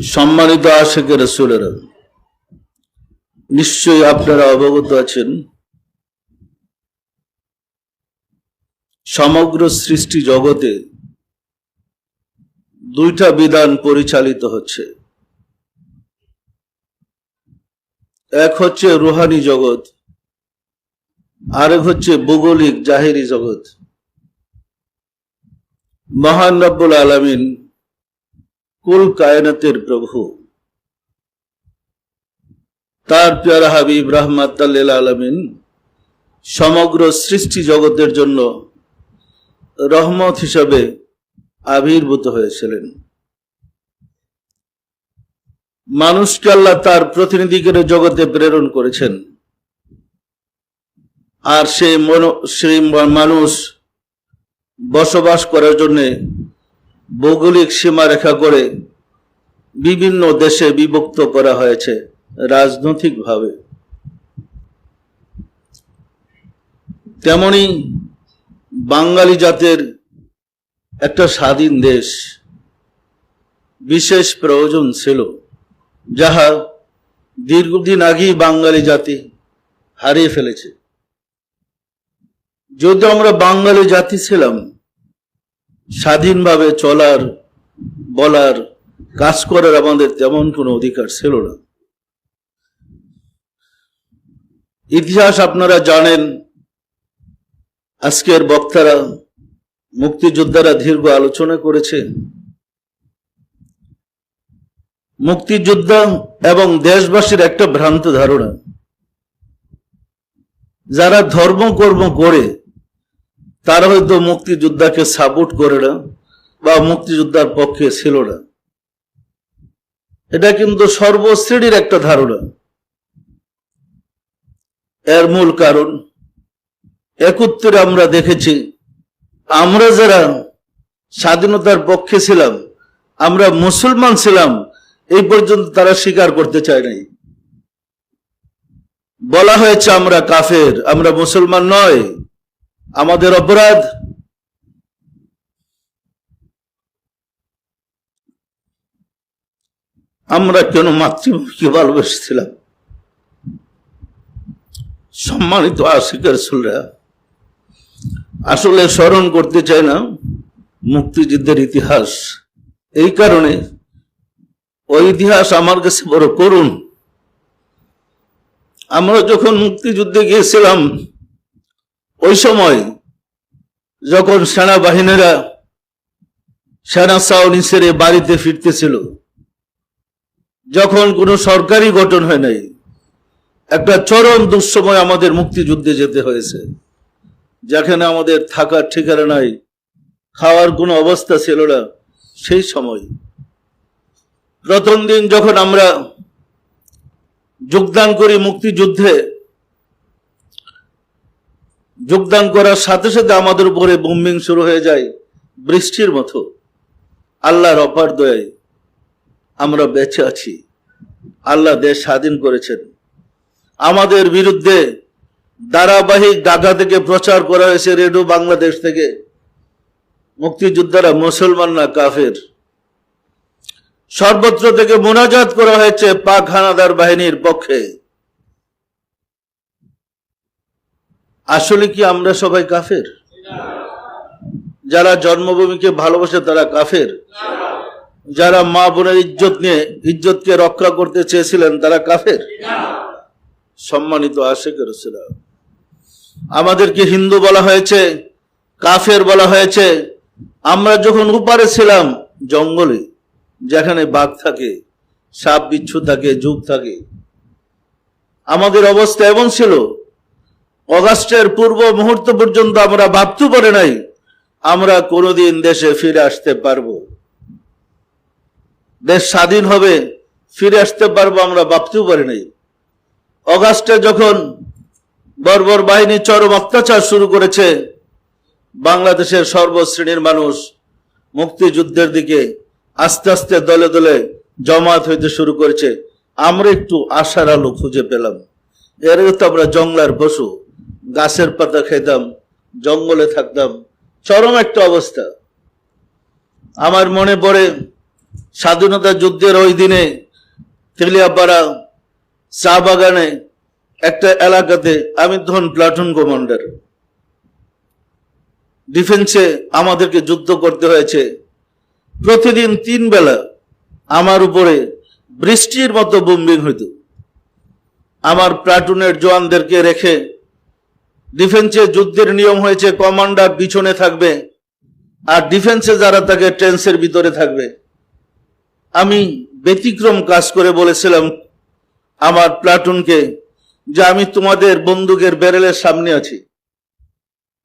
সম্মানিত আশিকে রাসূলেরা, নিশ্চয়ই আপনারা অবগত আছেন সমগ্র সৃষ্টি জগতে দুইটা বিধান পরিচালিত হচ্ছে। এক হচ্ছে রুহানি জগৎ, আরেক হচ্ছে ভৌগোলিক জাহেরি জগৎ। মহান রব্বুল আলামিন কুল কায়নাতের প্রভু, তার প্যারা হাবিব রাহমাতাল লিল আলামিন সমগ্র সৃষ্টি জগতের জন্য রহমত হিসাবে আবির্ভূত হয়েছিলেন। মানুষকে আল্লাহ তার প্রতিনিধি করে জগতে প্রেরণ করেছেন, আর সেই মানুষ বসবাস করার জন্য ভৌগোলিক সীমারেখা করে বিভিন্ন দেশে বিভক্ত করা হয়েছে রাজনৈতিকভাবে। তেমনি বাঙালি জাতের একটা স্বাধীন দেশ বিশেষ প্রয়োজন ছিল, যাহা দীর্ঘদিন আগেই বাঙালি জাতি হারিয়ে ফেলেছে। যদি আমরা বাঙালি জাতি ছিলাম, স্বাধীনভাবে চলার, বলার, কাজ করার আমাদের তেমন কোনো অধিকার ছিল না। ইতিহাস আপনারা জানেন, আজকের বক্তারা মুক্তিযোদ্ধারা দীর্ঘ আলোচনা করেছে। মুক্তিযোদ্ধা এবং দেশবাসীর একটা ভ্রান্ত ধারণা, যারা ধর্মকর্ম করে তারা হয়তো মুক্তিযোদ্ধাকে সাপোর্ট করে না বা মুক্তিযোদ্ধার পক্ষে ছিল না। এটা কিন্তু সর্বশ্রেণীর একটা ধারণা। এর মূল কারণ ৭১ আমরা দেখেছি, আমরা যারা স্বাধীনতার পক্ষে ছিলাম, আমরা মুসলমান ছিলাম, এই পর্যন্ত তারা স্বীকার করতে চায় নাই। বলা হয়েছে আমরা কাফের, আমরা মুসলমান নয়, আমাদের অপরাধ। আমরা কেন মাতৃভূমিকে ভালোবেসেছিলাম? সম্মানিত আশিকের রাসূলরা, আসলে স্মরণ করতে চায় না মুক্তিযুদ্ধের ইতিহাস। এই কারণে ওই ইতিহাস আমার কাছে বড় করুণ। আমরা যখন মুক্তিযুদ্ধে গিয়েছিলাম, ওই সময় যখন সেনাবাহিনীরা সেনা ছাউনি ছেড়ে বাড়িতে ফিরতেছিল, যখন কোনো সরকারি গঠন হয় নাই, একটা চরম দুঃসময় আমাদের মুক্তিযুদ্ধে যেতে হয়েছে, যেখানে আমাদের থাকার ঠিকানা নাই, খাওয়ার কোনো অবস্থা ছিল না। সেই সময় প্রথম দিন যখন আমরা যোগদান করি মুক্তিযুদ্ধে, যোগদান করার সাথে সাথে আমাদের উপরে বোম্বিং শুরু হয়ে যায় বৃষ্টির মতো। আল্লাহর অপার দয়ায় আমরা বেঁচে আছি। আল্লাহ দেশ স্বাধীন করেছেন। আমাদের বিরুদ্ধে ধারাবাহিক ঢাকা থেকে প্রচার করা হয়েছে, রেডিও বাংলাদেশ থেকে, মুক্তিযোদ্ধারা মুসলমান না কাফের। সর্বত্র থেকে মোনাজাত করা হয়েছে পাক হানাদার বাহিনীর পক্ষে। আসলে কি আমরা সবাই কাফের? যারা জন্মভূমিকে ভালোবাসে তারা কাফের? যারা মা বোনের ইজ্জতকে রক্ষা করতে চেয়েছিলেন তারা কাফের? সম্মানিত আশিকে রাসূলরা, আমাদেরকে হিন্দু বলা হয়েছে, কাফের বলা হয়েছে। আমরা যখন উপারে ছিলাম জঙ্গলে, যেখানে বাঘ থাকে, সাপ বিচ্ছু থাকে, যুগ থাকে, আমাদের অবস্থা এমন ছিল, অগাস্টের পূর্ব মুহূর্ত পর্যন্ত আমরা ভাবতে পারি নাই আমরা কোনোদিন দেশে ফিরে আসতে পারবো, দেশ স্বাধীন হবে, ফিরে আসতে পারবো, আমরা ভাবতেও পারি নাই। অগাস্টে যখন বর্বর বাহিনী চরম অত্যাচার শুরু করেছে, বাংলাদেশের সর্বশ্রেণীর মানুষ মুক্তিযুদ্ধের দিকে আস্তে আস্তে দলে দলে জমায়েত হইতে শুরু করেছে। আমরা একটু আশার আলো খুঁজে পেলাম। এর তো আমরা জঙ্গলার পশু, গাছের পাতা খেতাম, জঙ্গলে থাকতাম, চরম একটা অবস্থা। আমার মনে পড়ে স্বাধীনতা যুদ্ধের ওই দিনে তেলিয়াপাড়া চা বাগানে একটা এলাকাতে আমি তখন প্লাটুন কমান্ডার। ডিফেন্সে আমাদেরকে যুদ্ধ করতে হয়েছে। প্রতিদিন 3 বেলা আমার উপরে বৃষ্টির মতো বোম্বিং হইত। আমার প্লাটুনের জওয়ানদেরকে রেখে, ডিফেন্সে যুদ্ধের নিয়ম হয়েছে কমান্ডার পিছনে থাকবে আর ডিফেন্সে যারা থাকে ট্রেন্সের ভিতরে থাকবে। আমি ব্যতিক্রম কাজ করে বলেছিলাম আমার প্লাটুনকে যে আমি তোমাদের বন্দুকের ব্যারেলের সামনে আছি,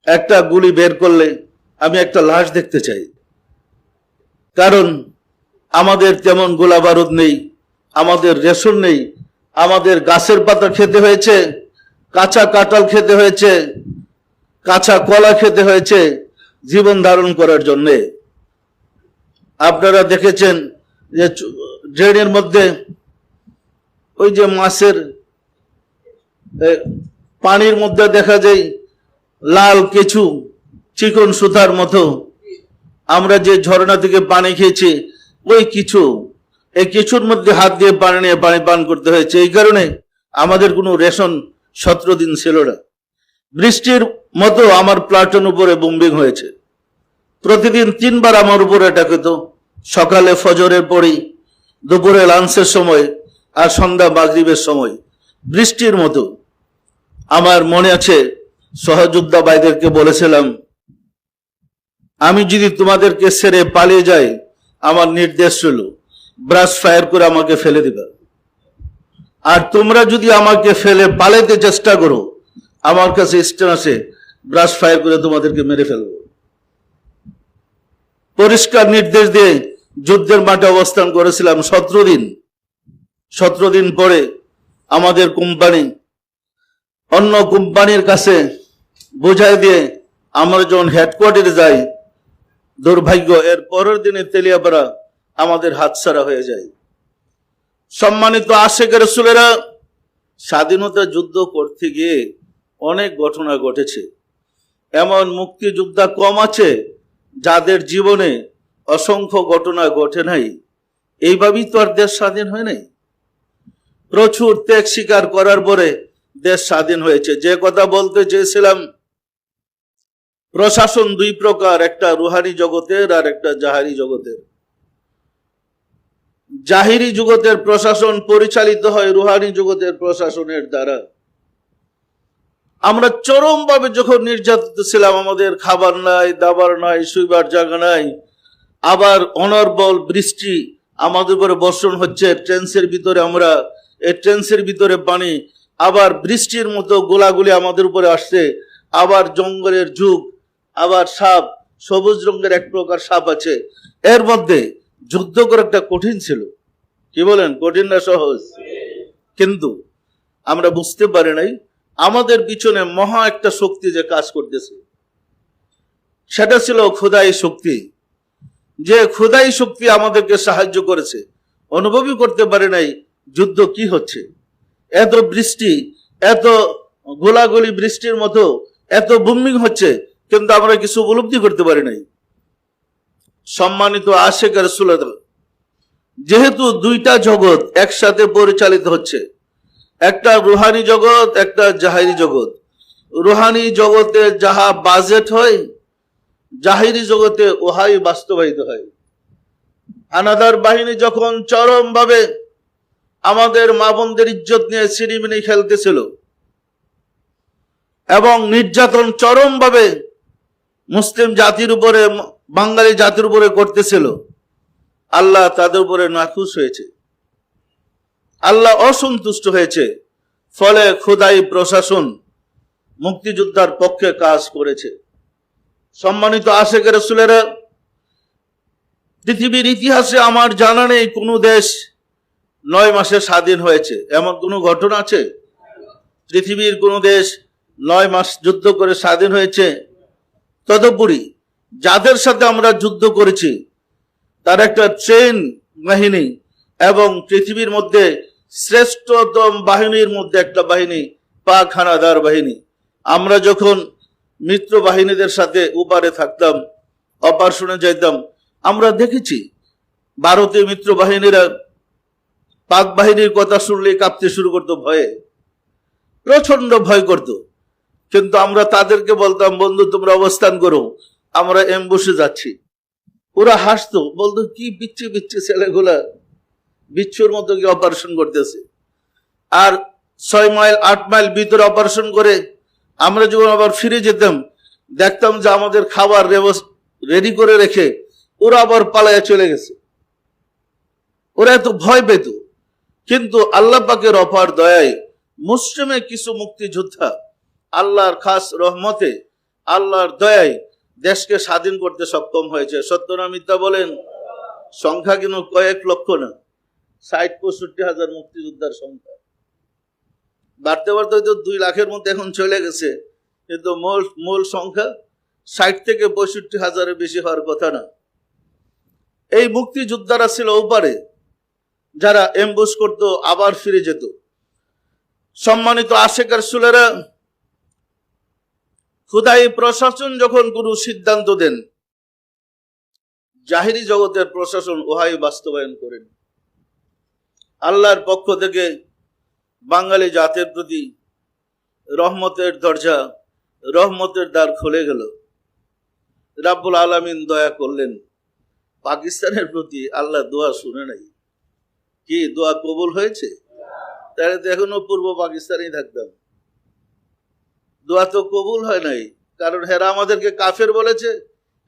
একটা গুলি বের করলে আমি একটা লাশ দেখতে চাই। কারণ আমাদের তেমন গোলা বারুদ নেই, আমাদের রেশন নেই, আমাদের গাছের পাতা খেতে হয়েছে, কাঁচা কাঁঠাল খেতে হয়েছে, কাঁচা কলা খেতে হয়েছে জীবন ধারণ করার জন্য। আপনারা দেখেছেন যে ড্রেনের মধ্যে ওই যে মাছের পানির মধ্যে দেখা যায় লাল কিছু চিকন সুতার মতো। আমরা যে ঝর্ণা থেকে পানি খেয়েছি ওই কিছু, এই কিছুর মধ্যে হাত দিয়ে পানি নিয়ে পানি পান করতে হয়েছে। এই কারণে আমাদের কোনো রেশন 17 দিন ছিল না। বৃষ্টির মতো আমার প্লাটুন উপরে বোম্বিং হয়েছে। প্রতিদিন 3 বার আমার উপরে অ্যাটাক হতো। সকালে ফজরের পরই, দুপুরে লাঞ্চের সময় আর সন্ধ্যা মাগরিবের সময় বৃষ্টির মতো। আমার মনে আছে সহযোদ্ধা ভাইদেরকে বলেছিলাম, আমি যদি তোমাদেরকে ছেড়ে পালিয়ে যাই, আমার নির্দেশ ছিল ব্রাশ ফায়ার করে আমাকে ফেলে দিবা। আর তোমরা যদি আমাকে ফেলে পালাতে চেষ্টা করো, আমার কাছে স্টেন আছে, ব্রাশ ফায়ার করে তোমাদেরকে মেরে ফেলবো। পরিষ্কার নির্দেশ দিয়ে যুদ্ধের মাঠে অবস্থান করেছিলাম 17 দিন। 17 দিন পরে আমাদের কোম্পানি অন্য কোম্পানির কাছে বোঝাই দিয়ে আমরা যখন হেডকোয়ার্টারে যাই, দুর্ভাগ্য এর পরের দিনে তেলিয়াপাড়া আমাদের হাতছাড়া হয়ে যায়। সম্মানিত আশেক রাসূলেরা, স্বাধীনতা যুদ্ধ করতে গিয়ে অনেক ঘটনা ঘটেছে। এমন মুক্তিযোদ্ধা কম আছে যাদের জীবনে অসংখ্য ঘটনা ঘটে নাই। এইভাবেই তো আর দেশ স্বাধীন হয় নাই। প্রচুর ত্যাগ স্বীকার করার পরে দেশ স্বাধীন হয়েছে। যে কথা বলতে চেয়েছিলাম, প্রশাসন 2 প্রকার, একটা রুহানি জগতের আর একটা জাহেরি জগতের। জাহিরি জগতের প্রশাসন পরিচালিত হয় রুহানি জগতের প্রশাসনের দ্বারা। আমরা চরমভাবে যখন নির্যাতিত ছিলাম, আমাদের খাবার নাই, দাবার নাই, শুইবার জায়গা নাই, আবার অনর্বল বৃষ্টি আমাদের উপরে বর্ষণ হচ্ছে, ট্রেন্সের ভিতরে আমরা, এই ট্রেন্সের ভিতরে পানি, আবার বৃষ্টির মতো গোলাগুলি আমাদের উপরে আসছে, আবার জঙ্গলের যুগ, আবার সাপ, সবুজ রঙের এক প্রকার সাপ আছে। এর মধ্যে যুদ্ধ করাটা কঠিন ছিল। কি বলেন, কঠিন না সহজ? কিন্তু আমরা বুঝতে পারি নাই আমাদের পিছনে মহা একটা শক্তি যে কাজ করতেছে, সেটা ছিল খোদাই শক্তি। যে খোদাই শক্তি আমাদেরকে সাহায্য করেছে। অনুভবই করতে পারে নাই যুদ্ধ কি হচ্ছে। এত বৃষ্টি, এত গোলাগুলি বৃষ্টির মতো, এত বুমিং হচ্ছে, কিন্তু আমরা কিছু উপলব্ধি করতে পারি নাই। সম্মানিত আশেক রাসূলুল্লাহ, যেহেতু 2টা জগৎ একসাথে পরিচালিত হচ্ছে, একটা রুহানি জগৎ, একটা জাহিরি জগৎ। রুহানি জগতে যাহা বাজেট হয়, জাহিরি জগতে ওহাই বাস্তবায়িত হয়। হানাদার বাহিনী যখন চরম ভাবে আমাদের মা বোনদের ইজ্জত নিয়ে ছিনিমিনি খেলতেছিল এবং নির্যাতন চরম ভাবে মুসলিম জাতির উপরে, বাঙালি জাতির উপরে করতেছিল, আল্লাহ তাদের উপরে নাখুশ হয়েছে, আল্লাহ অসন্তুষ্ট হয়েছে। ফলে খোদাই প্রশাসন মুক্তিযোদ্ধার পক্ষে কাজ করেছে। সম্মানিত আশেক রাসূলেরা, পৃথিবীর ইতিহাসে আমার জানা নেই কোনো দেশ 9 মাসে স্বাধীন হয়েছে, এমন কোনো ঘটনা আছে? পৃথিবীর কোনো দেশ 9 মাস যুদ্ধ করে স্বাধীন হয়েছে? তদুপরি যাদের সাথে আমরা যুদ্ধ করেছি তার একটা ট্রেন বাহিনী এবং পৃথিবীর মধ্যে শ্রেষ্ঠতম বাহিনীর মধ্যে একটা বাহিনী পাক হানাদার বাহিনী। আমরা যখন মিত্র বাহিনীদের সাথে উপারে থাকতাম, অপারেশনে যাইতাম, আমরা দেখেছি ভারতীয় মিত্র বাহিনীরা পাক বাহিনীর কথা শুনলে কাঁপতে শুরু করতো ভয়ে, প্রচন্ড ভয় করত। কিন্তু আমরা তাদেরকে বলতাম, বন্ধু তোমরা অবস্থান করো, আমরা এমবুশে যাচ্ছি। ওরা হাসতো, বলতো কি বিচ্ছি বিচ্ছি ছেলেগুলা বিচ্ছুর মতো কি অপারেশন করতেছে। আর 6 মাইল 8 মাইল ভিতরে অপারেশন করে আমরা যখন আবার ফিরে যেতাম, দেখতাম যে আমাদের খাবার রেডি করে রেখে ওরা আবার পালায় চলে গেছে। ওরা এত ভয় পেত। কিন্তু আল্লাহ পাকের অপার দয়ায় মুসলিমে কিছু মুক্তিযোদ্ধা আল্লাহর খাস রহমতে, আল্লাহর দয়ায় দেশকে স্বাধীন করতে সক্ষম হয়েছে। সত্য না মিথ্যা বলেন? সংখ্যা কিন্তু কয়েক লক্ষ না, 60-65 হাজার মুক্তিযোদ্ধার সংখ্যা। বাড়তে বাড়তে হয়তো 2 লাখের মধ্যে এখন চলে গেছে, কিন্তু মূল সংখ্যা 60 থেকে 65 হাজারের বেশি হওয়ার কথা না। এই মুক্তিযোদ্ধারা ছিল ওপারে, যারা এমবুশ করতো আবার ফিরে যেত। সম্মানিত আশেক রাসূলেরা, খুদাই প্রশাসন যখন কোনো সিদ্ধান্ত দেন, জাহিরি জগতের প্রশাসন ওহাই বাস্তবায়ন করেন। আল্লাহর পক্ষ থেকে বাঙালি জাতের প্রতি রহমতের দরজা, রহমতের দ্বার খুলে গেল। রাব্বুল আলামিন দয়া করলেন। পাকিস্তানের প্রতি আল্লাহ দোয়া শুনে নাই। কি দোয়া কবুল হয়েছে? তাহলে তো এখনো পূর্ব পাকিস্তানেই থাকতাম। দোয়া তো কবুল হয় নাই, কারণ হেরা আমাদেরকে কাফের বলেছে।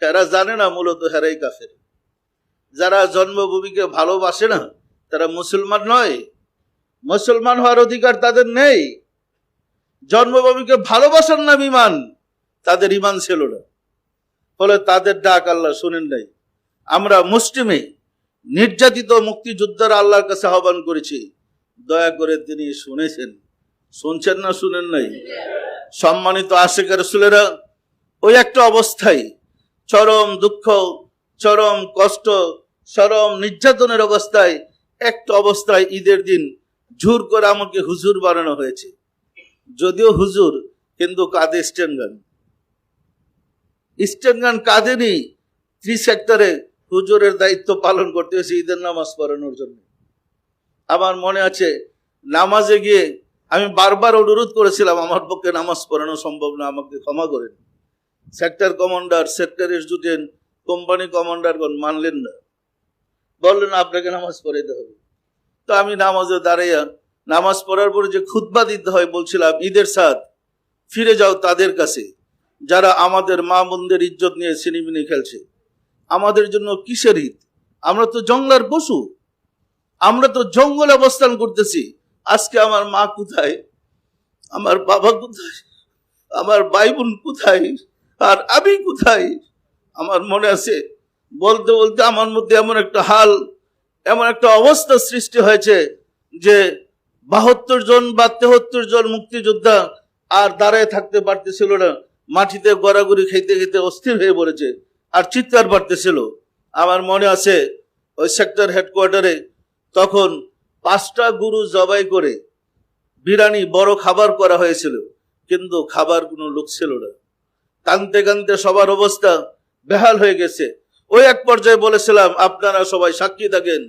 হেরা জানে না মূলত হেরাই কাফের। যারা জন্মভূমিকে ভালোবাসে না তারা মুসলমান নয়। মুসলমান হওয়ার অধিকার তাদের নেই। জন্মভূমিকে ভালোবাসার নাম ইমান, তাদের ইমান ছিল না, ফলে তাদের ডাক আল্লাহ শুনেন নাই। আমরা মুসলিমে নির্যাতিত মুক্তিযোদ্ধারা আল্লাহর কাছে আহ্বান করেছি, দয়া করে তিনি শুনেছেন। শুনছেন না শুনেন নাই? সম্মানিত আশেক রাসূলেরা, ওই একটা অবস্থায়, চরম দুঃখ, চরম কষ্ট, চরম নির্যাতনের অবস্থায়, একটা অবস্থায় ঈদের দিন জোর করে আমাকে হুজুর বানানো হয়েছে। যদিও হুজুর, কিন্তু কাঁধে স্ট্যান্ড গান। স্ট্যান্ড গান কাঁধে নেই, 3 সেক্টরে হুজুরের দায়িত্ব পালন করতে হয়েছে ঈদের নামাজ পড়ানোর জন্য। আমার মনে আছে, নামাজে গিয়ে আমি বারবার অনুরোধ করেছিলাম, আমার পক্ষে নামাজ পড়ানো সম্ভব না, আমাকে ক্ষমা করেন। Sector commander, sector executive, company কমান্ডারগণ মানলেন না, বললেন আপনাকে নামাজ পড়াইতে হবে। তো আমি নামাজে দাঁড়াইয়া নামাজ পড়ার পরে যে খুতবা দিতে হয়, বলছিলাম ঈদের সাথ ফিরে যাও তাদের কাছে যারা আমাদের মা বোনদের ইজ্জত নিয়ে ছিনিমিনি খেলছে। আমাদের জন্য কিসের ঈদ? আমরা তো জঙ্গলের পশু, আমরা তো জঙ্গলে অবস্থান করতেছি। আজকে আমার মা কোথায়, আমার বাবা কোথায়, আমার ভাই বোন কোথায়, আর আমি কোথায়? আমার মনে আছে, বলতে বলতে আমার মধ্যে এমন একটা হাল, এমন একটা অবস্থা সৃষ্টি হয়েছে যে 72 জন বা 73 জন মুক্তিযোদ্ধা আর দাঁড়ায় থাকতে পারতেছিল না, মাটিতে গড়াগড়ি খেতে খেতে অস্থির হয়ে পড়েছে, আর চিৎকার পারতেছিল। আমার মনে আছে, ওই সেক্টর হেডকোয়ার্টারে তখন 5টা গরু জবাই করে বিরিয়ানি বড় খাবার করা হয়েছিল, কিন্তু খাবার কোনো লোক ছিল না। কানতে কানতে সবার অবস্থা বেহাল হয়ে গেছে। ওই এক পর্যায়ে বলেছিলাম, আপনারা সবাই সাক্ষী থাকেন,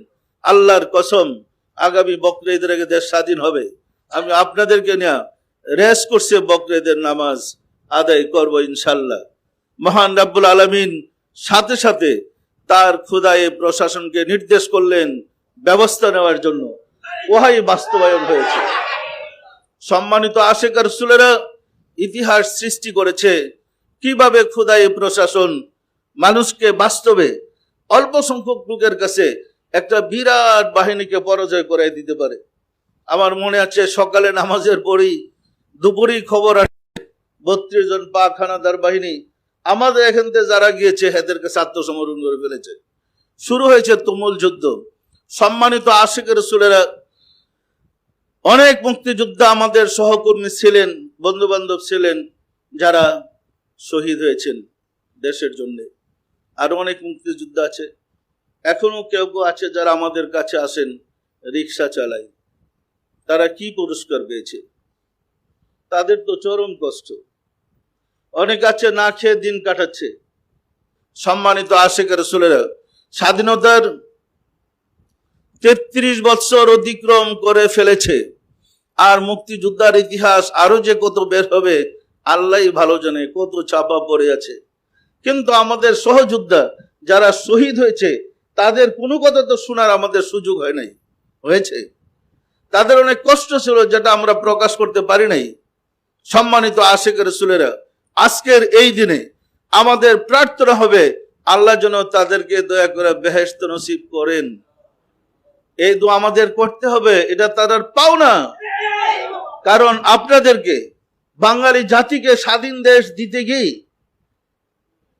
আল্লাহর কসম আগামী বকরা ঈদের আগে দেশ স্বাধীন হবে। আমি আপনাদেরকে নিয়ে রেস করছে বকরা ঈদের নামাজ আদায় করব ইনশাল্লাহ। মহান রাব্বুল আলামিন সাথে সাথে তার খোদায়ে প্রশাসনকে নির্দেশ করলেন ব্যবস্থা নেওয়ার জন্য। ওহাই বাস্তবায়ন হয়েছে। সম্মানিত আশেক রাসূলেরা, ইতিহাস সৃষ্টি করেছে কিভাবে খোদায়ে প্রশাসন মানুষকে বাস্তবে অল্প সংখ্যক লোকের কাছে একটা বিরাট বাহিনীকে পরাজয় করে দিতে পারে। আমার মনে আছে, সকালে নামাজের পরই দুপুরেই খবর আসে 32 জন পাক হানাদার বাহিনী আমাদের এখান থেকে যারা গিয়েছে এদের কাছে আত্মসমর্পণ করে ফেলেছে। শুরু হয়েছে তুমুল যুদ্ধ। সম্মানিত আশেক রাসূলেরা, অনেক মুক্তিযোদ্ধা আমাদের সহকর্মী ছিলেন, বন্ধু বান্ধব ছিলেন, যারা শহীদ হয়েছেন দেশের জন্য। আরো অনেক মুক্তিযোদ্ধা আছে, এখনো কেউ কেউ আছে যারা আমাদের কাছে আসেন, রিক্সা চালায়। তারা কি পুরস্কার পেয়েছে? তাদের তো চরম কষ্ট। অনেক আছে না খেয়ে দিন কাটাচ্ছে। সম্মানিত আশেক রাসূলেরা, স্বাধীনতার 33 বছর অতিক্রম করে ফেলেছে, আর মুক্তিযোদ্ধার ইতিহাস আরো যে কত বের হবে আল্লাহই ভালো জানে, কত চাপা পড়ে আছে। কিন্তু আমাদের সহযোদ্ধা যারা শহীদ হয়েছে তাদের কোনো কথা তো শোনার আমাদের সুযোগ হয় নাই, হয়েছে? তাদের অনেক কষ্ট ছিল যেটা আমরা প্রকাশ করতে পারি নাই। সম্মানিত আশিক রাসূলেরা, আজকের এই দিনে আমাদের প্রার্থনা হবে আল্লাহ যেন তাদেরকে দয়া করে বেহেশত নসিব করেন। এই দোয়া আমাদের করতে হবে, এটা তাদের পাওনা। কারণ আপনাদেরকে, বাঙালি জাতিকে স্বাধীন দেশ দিতে গিয়ে,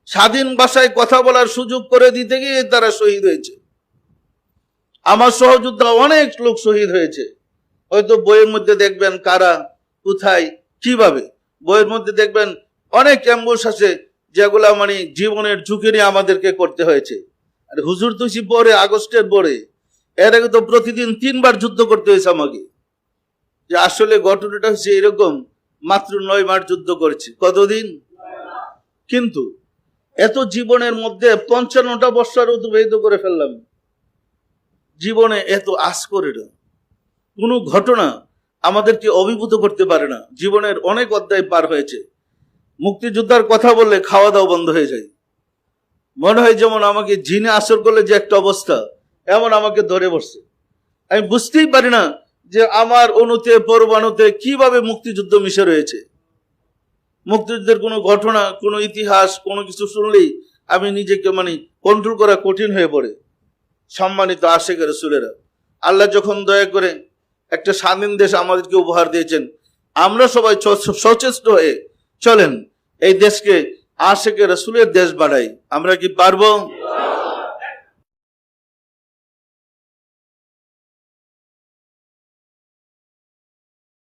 স্বাধীন ভাষায় কথা বলার সুযোগ করে দিতে গিয়ে তারা শহীদ হয়েছে। আমার সহযোদ্ধা অনেক লোক শহীদ হয়েছে। হয়তো বইয়ের মধ্যে দেখবেন কারা, কোথায়, কিভাবে। বইয়ের মধ্যে দেখবেন অনেক অ্যাম্বুশ আছে যেগুলা মানে জীবনের ঝুঁকি নিয়ে আমাদেরকে করতে হয়েছে। আর হুজুর তুসি পরে, আগস্টের পরে, এর আগে তো প্রতিদিন 3 বার যুদ্ধ করতে হয়েছে আমাকে। যে আসলে ঘটনাটা হচ্ছে এরকম, মাত্র 9 মাস যুদ্ধ করেছি। কতদিন? কিন্তু এত জীবনের মধ্যে 55টা বছর অতিবাহিত করে ফেললাম। জীবনে এত আশ করে না, কোনো ঘটনা আমাদেরকে অভিভূত করতে পারে না। জীবনের অনেক অধ্যায় পার হয়েছে। মুক্তিযোদ্ধার কথা বললে খাওয়া দাওয়া বন্ধ হয়ে যায়। মনে হয় যেমন আমাকে জিনে আসর করলে যে একটা অবস্থা, এমন আমাকে ধরে বসছে। আমি বুঝতেই পারি না যে আমার অনুতে পরমাণুতে কিভাবে মুক্তিযুদ্ধ মিশে রয়েছে। মুক্তিযুদ্ধের কোনো ঘটনা, কোনো ইতিহাস, কোনো কিছু শুনলেই আমি নিজেকে মানে কন্ট্রোল করা কঠিন হয়ে পড়ে। সম্মানিত আশিক রাসূলেরা, আল্লাহ যখন দয়া করে একটা স্বাধীন দেশ আমাদেরকে উপহার দিয়েছেন, আমরা সবাই সচেষ্ট হয়ে চলেন এই দেশকে আশিক রাসূলের দেশ বানাই। আমরা কি পারবো?